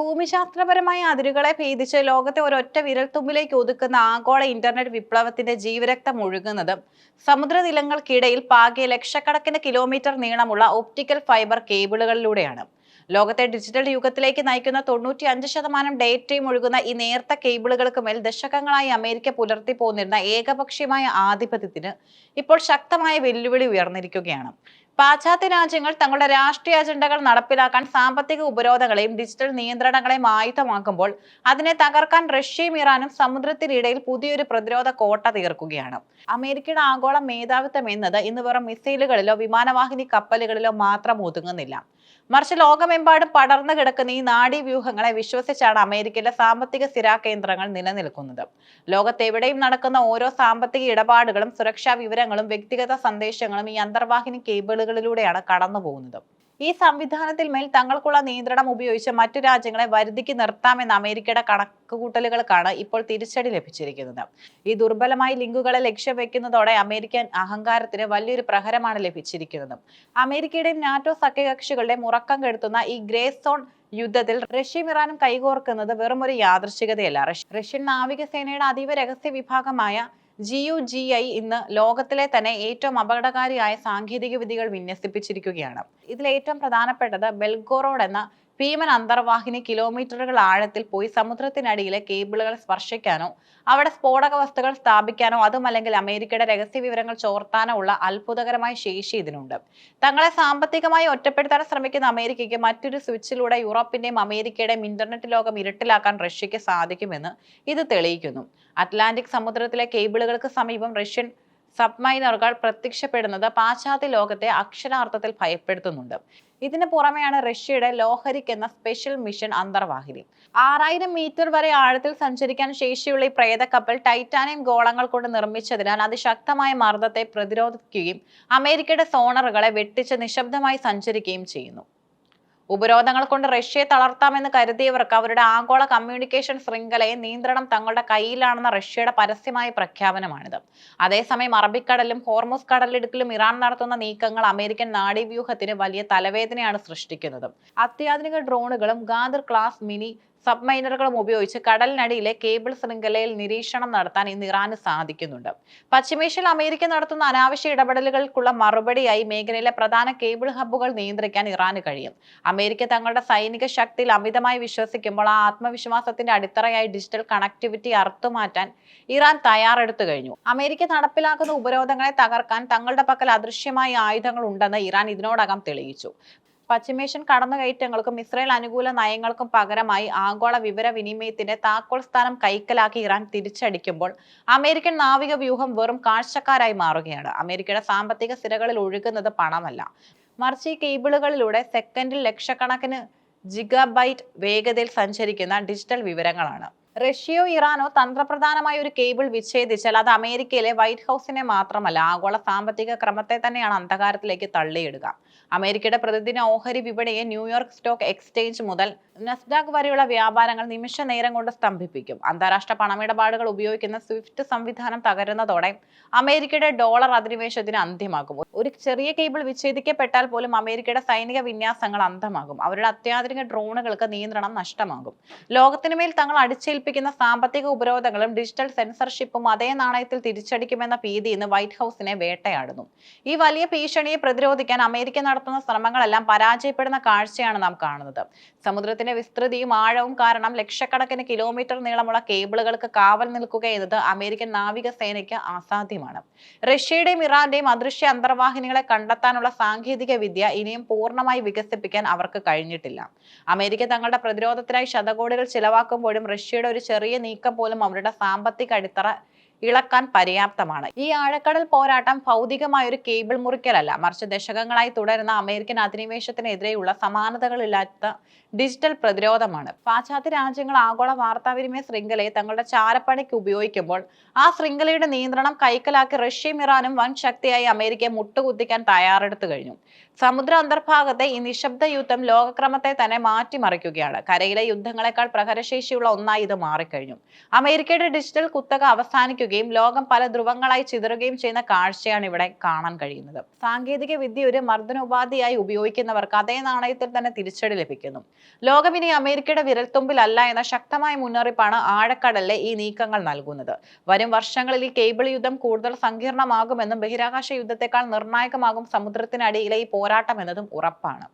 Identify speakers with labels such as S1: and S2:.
S1: ഭൂമിശാസ്ത്രപരമായ അതിരുകളെ ഭേദിച്ച് ലോകത്തെ ഒരൊറ്റ വിരൽത്തുമ്പിലേക്ക് ഒതുക്കുന്ന ആഗോള ഇന്റർനെറ്റ് വിപ്ലവത്തിന്റെ ജീവരക്തം ഒഴുകുന്നത് സമുദ്രനിലങ്ങൾക്കിടയിൽ പാകിയ ലക്ഷക്കണക്കിന് കിലോമീറ്റർ നീളമുള്ള ഒപ്റ്റിക്കൽ ഫൈബർ കേബിളുകളിലൂടെയാണ്. ലോകത്തെ ഡിജിറ്റൽ യുഗത്തിലേക്ക് നയിക്കുന്ന 95% ഡേറ്റയും ഒഴുകുന്ന ഈ നേർത്ത കേബിളുകൾക്ക് മേൽ ദശകങ്ങളായി അമേരിക്ക പുലർത്തി പോന്നിരുന്ന ഏകപക്ഷീയമായ ആധിപത്യത്തിന് ഇപ്പോൾ ശക്തമായ വെല്ലുവിളി ഉയർന്നിരിക്കുകയാണ്. പാശ്ചാത്യ രാജ്യങ്ങൾ തങ്ങളുടെ രാഷ്ട്രീയ അജണ്ടകൾ നടപ്പിലാക്കാൻ സാമ്പത്തിക ഉപരോധങ്ങളെയും ഡിജിറ്റൽ നിയന്ത്രണങ്ങളെയും ആയുധമാക്കുമ്പോൾ അതിനെ തകർക്കാൻ റഷ്യയും ഇറാനും സമുദ്രത്തിനിടയിൽ പുതിയൊരു പ്രതിരോധ കോട്ട തീർക്കുകയാണ്. അമേരിക്കയുടെ ആഗോള മേധാവിത്വം എന്നത് ഇന്ന് വെറും മിസൈലുകളിലോ വിമാനവാഹിനി കപ്പലുകളിലോ മാത്രം ഒതുങ്ങുന്നില്ല. മറിച്ച് ലോകമെമ്പാടും പടർന്നു കിടക്കുന്ന ഈ നാഡീവ്യൂഹങ്ങളെ വിശ്വസിച്ചാണ് അമേരിക്കയിലെ സാമ്പത്തിക സ്ഥിരാകേന്ദ്രങ്ങൾ നിലനിൽക്കുന്നത്. ലോകത്തെവിടെയും നടക്കുന്ന ഓരോ സാമ്പത്തിക ഇടപാടുകളും സുരക്ഷാ വിവരങ്ങളും വ്യക്തിഗത സന്ദേശങ്ങളും ഈ അന്തർവാഹിനി കേബിളുകളിലൂടെയാണ് കടന്നു പോകുന്നത്. ഈ സംവിധാനത്തിൽ മേൽ തങ്ങൾക്കുള്ള നിയന്ത്രണം ഉപയോഗിച്ച് മറ്റു രാജ്യങ്ങളെ വരുതിക്ക് നിർത്താമെന്ന അമേരിക്കയുടെ കണക്കുകൂട്ടലുകൾക്കാണ് ഇപ്പോൾ തിരിച്ചടി ലഭിച്ചിരിക്കുന്നത്. ഈ ദുർബലമായ ലിങ്കുകളെ ലക്ഷ്യം വെക്കുന്നതോടെ അമേരിക്കൻ അഹങ്കാരത്തിന് വലിയൊരു പ്രഹരമാണ് ലഭിച്ചിരിക്കുന്നത്. അമേരിക്കയുടെയും നാറ്റോ സഖ്യകക്ഷികളുടെയും ഉറക്കം കെടുത്തുന്ന ഈ ഗ്രേ സോൺ യുദ്ധത്തിൽ റഷ്യയും ഇറാനും കൈകോർക്കുന്നത് വെറും ഒരു യാദൃശ്ചികതയല്ല. റഷ്യൻ നാവികസേനയുടെ അതീവ രഹസ്യ വിഭാഗമായ GUGI ഇന്ന് ലോകത്തിലെ തന്നെ ഏറ്റവും അപകടകാരിയായ സാങ്കേതിക വിദ്യകൾ വിന്യസിപ്പിച്ചിരിക്കുകയാണ്. ഇതിൽ ഏറ്റവും പ്രധാനപ്പെട്ടത് ബെൽഗോറോഡ് എന്ന ഭീമൻ അന്തർവാഹിനി കിലോമീറ്ററുകൾ ആഴത്തിൽ പോയി സമുദ്രത്തിനടിയിലെ കേബിളുകൾ സ്പർശിക്കാനോ അവിടെ സ്ഫോടക വസ്തുക്കൾ സ്ഥാപിക്കാനോ അതുമല്ലെങ്കിൽ അമേരിക്കയുടെ രഹസ്യ വിവരങ്ങൾ ചോർത്താനോ ഉള്ള അത്ഭുതകരമായ ശേഷി ഇതിനുണ്ട്. തങ്ങളെ സാമ്പത്തികമായി ഒറ്റപ്പെടുത്താൻ ശ്രമിക്കുന്ന അമേരിക്കയ്ക്ക് മറ്റൊരു സ്വിച്ചിലൂടെ യൂറോപ്പിന്റെയും അമേരിക്കയുടെയും ഇന്റർനെറ്റ് ലോകം ഇരുട്ടിലാക്കാൻ റഷ്യക്ക് സാധിക്കുമെന്ന് ഇത് തെളിയിക്കുന്നു. അറ്റ്ലാന്റിക് സമുദ്രത്തിലെ കേബിളുകൾക്ക് സമീപം റഷ്യൻ സബ്മൈനറുകൾ പ്രത്യക്ഷപ്പെടുന്നത് പാശ്ചാത്യ ലോകത്തെ അക്ഷരാർത്ഥത്തിൽ ഭയപ്പെടുത്തുന്നുണ്ട്. ഇതിന് പുറമെയാണ് റഷ്യയുടെ ലോഹരിക് എന്ന സ്പെഷ്യൽ മിഷൻ അന്തർവാഹിനി. 6000 മീറ്റർ വരെ ആഴത്തിൽ സഞ്ചരിക്കാൻ ശേഷിയുള്ള ഈ പ്രേതക്കപ്പൽ ടൈറ്റാനിയം ഗോളങ്ങൾ കൊണ്ട് നിർമ്മിച്ചതിനാൽ അതിശക്തമായ മർദ്ദത്തെ പ്രതിരോധിക്കുകയും അമേരിക്കയുടെ സോണറുകളെ വെട്ടിച്ച് നിശബ്ദമായി സഞ്ചരിക്കുകയും ചെയ്യുന്നു. ഉപരോധങ്ങൾ കൊണ്ട് റഷ്യയെ തളർത്താമെന്ന് കരുതിയവർക്ക് അവരുടെ ആഗോള കമ്മ്യൂണിക്കേഷൻ ശൃംഖലയെ നിയന്ത്രണം തങ്ങളുടെ കയ്യിലാണെന്ന റഷ്യയുടെ പരസ്യമായ പ്രഖ്യാപനമാണിത്. അതേസമയം അറബിക്കടലിലും ഹോർമുസ് കടലിടുക്കിലും ഇറാൻ നടത്തുന്ന നീക്കങ്ങൾ അമേരിക്കൻ നാഡീവ്യൂഹത്തിന് വലിയ തലവേദനയാണ് സൃഷ്ടിക്കുന്നത്. അത്യാധുനിക ഡ്രോണുകളും ഗാദർ ക്ലാസ് മിനി സബ്മൈനറുകളും ഉപയോഗിച്ച് കടലിനടിയിലെ കേബിൾ ശൃംഖലയിൽ നിരീക്ഷണം നടത്താൻ ഇന്ന് ഇറാന് സാധിക്കുന്നുണ്ട്. പശ്ചിമേഷ്യയിൽ അമേരിക്ക നടത്തുന്ന അനാവശ്യ ഇടപെടലുകൾക്കുള്ള മറുപടിയായി മേഖലയിലെ പ്രധാന കേബിൾ ഹബ്ബുകൾ നിയന്ത്രിക്കാൻ ഇറാന് കഴിയും. അമേരിക്ക തങ്ങളുടെ സൈനിക ശക്തിയിൽ അമിതമായി വിശ്വസിക്കുമ്പോൾ ആ ആത്മവിശ്വാസത്തിന്റെ അടിത്തറയായി ഡിജിറ്റൽ കണക്ടിവിറ്റി അറുത്തുമാറ്റാൻ ഇറാൻ തയ്യാറെടുത്തു കഴിഞ്ഞു. അമേരിക്ക നടപ്പിലാക്കുന്ന ഉപരോധങ്ങളെ തകർക്കാൻ തങ്ങളുടെ പക്കൽ അദൃശ്യമായ ആയുധങ്ങൾ ഉണ്ടെന്ന് ഇറാൻ ഇതിനോടകം തെളിയിച്ചു. പശ്ചിമേഷ്യൻ കടന്നുകയറ്റങ്ങൾക്കും ഇസ്രായേൽ അനുകൂല നയങ്ങൾക്കും പകരമായി ആഗോള വിവരവിനിമയത്തിന്റെ താക്കോൽ സ്ഥാനം കൈക്കലാക്കി ഇറാൻ തിരിച്ചടിക്കുമ്പോൾ അമേരിക്കൻ നാവിക വ്യൂഹം വെറും കാഴ്ചക്കാരായി മാറുകയാണ്. അമേരിക്കയുടെ സാമ്പത്തിക സിരകളിൽ ഒഴുകുന്നത് പണമല്ല, മറിച്ച് ഈ കേബിളുകളിലൂടെ സെക്കൻഡിൽ ലക്ഷക്കണക്കിന് ജിഗാബൈറ്റ് വേഗതയിൽ സഞ്ചരിക്കുന്ന ഡിജിറ്റൽ വിവരങ്ങളാണ്. റഷ്യയോ ഇറാനോ തന്ത്രപ്രധാനമായ ഒരു കേബിൾ വിച്ഛേദിച്ചാൽ അത് അമേരിക്കയിലെ വൈറ്റ് ഹൗസിനെ മാത്രമല്ല ആഗോള സാമ്പത്തിക ക്രമത്തെ തന്നെയാണ് അന്ധകാരത്തിലേക്ക് തള്ളിയിടുക. അമേരിക്കയുടെ പ്രതിദിന ഓഹരി വിപണിയെ ന്യൂയോർക്ക് സ്റ്റോക്ക് എക്സ്ചേഞ്ച് മുതൽ നസ്ഡാക്ക് വരെയുള്ള വ്യാപാരങ്ങൾ നിമിഷ നേരം കൊണ്ട് സ്തംഭിപ്പിക്കും. അന്താരാഷ്ട്ര പണമിടപാടുകൾ ഉപയോഗിക്കുന്ന സ്വിഫ്റ്റ് സംവിധാനം തകരുന്നതോടെ അമേരിക്കയുടെ ഡോളർ അധിനിവേശത്തിന് അന്ത്യമാകും. ഒരു ചെറിയ കേബിൾ വിച്ഛേദിക്കപ്പെട്ടാൽ പോലും അമേരിക്കയുടെ സൈനിക വിന്യാസങ്ങൾ അന്ധമാകും. അവരുടെ അത്യാധുനിക ഡ്രോണുകൾക്ക് നിയന്ത്രണം നഷ്ടമാകും. ലോകത്തിനുമേൽ തങ്ങൾ അടിച്ചേൽപ്പിക്കുന്ന സാമ്പത്തിക ഉപരോധങ്ങളും ഡിജിറ്റൽ സെൻസർഷിപ്പും അതേ നാണയത്തിൽ തിരിച്ചടിക്കുമെന്ന ഭീതി ഇന്ന് വൈറ്റ് ഹൗസിനെ വേട്ടയാടുന്നു. ഈ വലിയ ഭീഷണിയെ പ്രതിരോധിക്കാൻ അമേരിക്ക നടത്തുന്ന ശ്രമങ്ങളെല്ലാം പരാജയപ്പെടുന്ന കാഴ്ചയാണ് നാം കാണുന്നത്. സമുദ്രത്തിന്റെ വിസ്തൃതിയും ആഴവും കാരണം ലക്ഷക്കണക്കിന് കിലോമീറ്റർ നീളമുള്ള കേബിളുകൾക്ക് കാവൽ നിൽക്കുക എന്നത് അമേരിക്കൻ നാവികസേനയ്ക്ക് അസാധ്യമാണ്. റഷ്യയുടെയും ഇറാന്റെയും അദൃശ്യ അന്തർവാഹിനികളെ കണ്ടെത്താനുള്ള സാങ്കേതിക വിദ്യ ഇനിയും പൂർണ്ണമായി വികസിപ്പിക്കാൻ അവർക്ക് കഴിഞ്ഞിട്ടില്ല. അമേരിക്ക തങ്ങളുടെ പ്രതിരോധത്തിനായി ശതകോടികൾ ചിലവാക്കുമ്പോഴും റഷ്യയുടെ ഒരു ചെറിയ നീക്കം പോലും അവരുടെ സാമ്പത്തിക അടിത്തറ ഇളക്കാൻ പര്യാപ്തമാണ്. ഈ ആഴക്കടൽ പോരാട്ടം ഭൗതികമായ ഒരു കേബിൾ മുറിക്കലല്ല, മറിച്ച് ദശകങ്ങളായി തുടരുന്ന അമേരിക്കൻ അധിനിവേശത്തിനെതിരെയുള്ള സമാനതകളില്ലാത്ത ഡിജിറ്റൽ പ്രതിരോധമാണ്. പാശ്ചാത്യ രാജ്യങ്ങൾ ആഗോള വാർത്താവിനിമയ ശൃംഖലയെ തങ്ങളുടെ ചാരപ്പണിക്ക് ഉപയോഗിക്കുമ്പോൾ ആ ശൃംഖലയുടെ നിയന്ത്രണം കൈക്കലാക്കി റഷ്യയും ഇറാനും വൻ ശക്തിയായി അമേരിക്കയെ മുട്ടുകുത്തിക്കാൻ തയ്യാറെടുത്തു കഴിഞ്ഞു. സമുദ്ര അന്തർഭാഗത്തെ ഈ നിശബ്ദ യുദ്ധം ലോകക്രമത്തെ തന്നെ മാറ്റിമറിക്കുകയാണ്. കരയിലെ യുദ്ധങ്ങളെക്കാൾ പ്രഹരശേഷിയുള്ള ഒന്നായി ഇത് മാറിക്കഴിഞ്ഞു. അമേരിക്കയുടെ ഡിജിറ്റൽ കുത്തക അവസാനിക്കുകയും ഉയരുകയും ലോകം പല ധ്രുവങ്ങളായി ചിതറുകയും ചെയ്യുന്ന കാഴ്ചയാണ് ഇവിടെ കാണാൻ കഴിയുന്നത്. സാങ്കേതിക വിദ്യ ഒരു മർദ്ദനോപാധിയായി ഉപയോഗിക്കുന്നവർക്ക് അതേ നാണയത്തിൽ തന്നെ തിരിച്ചടി ലഭിക്കുന്നു. ലോകം ഇനി അമേരിക്കയുടെ വിരൽത്തുമ്പിലല്ല എന്ന ശക്തമായ മുന്നറിയിപ്പാണ് ആഴക്കടലിലെ ഈ നീക്കങ്ങൾ നൽകുന്നത്. വരും വർഷങ്ങളിൽ ഈ കേബിൾ യുദ്ധം കൂടുതൽ സങ്കീർണമാകുമെന്നും ബഹിരാകാശ യുദ്ധത്തെക്കാൾ നിർണായകമാകും സമുദ്രത്തിനടിയിലെ ഈ പോരാട്ടം എന്നതും ഉറപ്പാണ്.